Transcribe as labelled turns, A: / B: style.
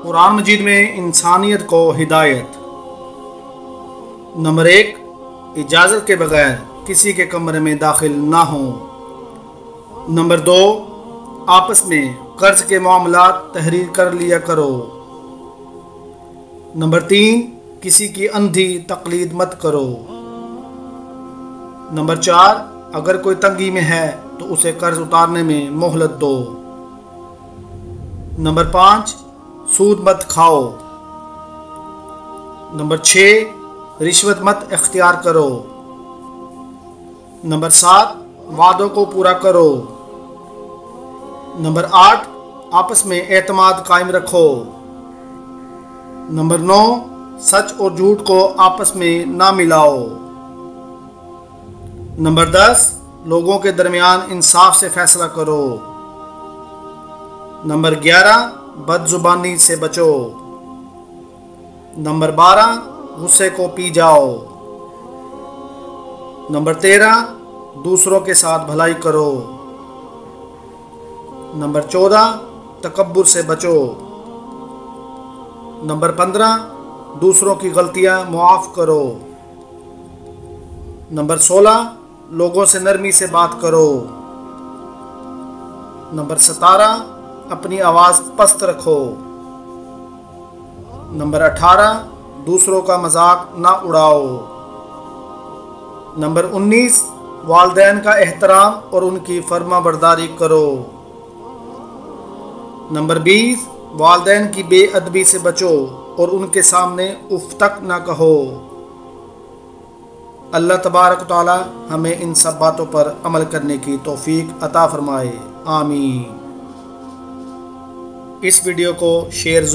A: قرآن مجید میں انسانیت کو ہدایت۔ نمبر 1، اجازت کے بغیر کسی کے کمرے میں داخل نہ ہوں۔ نمبر 2، آپس میں قرض کے معاملات تحریر کر لیا کرو۔ نمبر 3، کسی کی اندھی تقلید مت کرو۔ نمبر 4، اگر کوئی تنگی میں ہے تو اسے قرض اتارنے میں مہلت دو۔ نمبر 5، سود مت کھاؤ۔ نمبر 6، رشوت مت اختیار کرو۔ نمبر 7، وعدوں کو پورا کرو۔ نمبر 8، آپس میں اعتماد قائم رکھو۔ نمبر 9، سچ اور جھوٹ کو آپس میں نہ ملاؤ۔ نمبر 10، لوگوں کے درمیان انصاف سے فیصلہ کرو۔ نمبر 11، بد زبانی سے بچو۔ نمبر 12، غصے کو پی جاؤ۔ نمبر 13، دوسروں کے ساتھ بھلائی کرو۔ نمبر 14، تکبر سے بچو۔ نمبر 15، دوسروں کی غلطیاں معاف کرو۔ نمبر 16، لوگوں سے نرمی سے بات کرو۔ نمبر 17، اپنی آواز پست رکھو۔ نمبر 18، دوسروں کا مذاق نہ اڑاؤ۔ نمبر 19، والدین کا احترام اور ان کی فرما برداری کرو۔ نمبر 20، والدین کی بے ادبی سے بچو اور ان کے سامنے اف تک نہ کہو۔ اللہ تبارک و تعالی ہمیں ان سب باتوں پر عمل کرنے کی توفیق عطا فرمائے، آمین۔ اس ویڈیو کو شیئر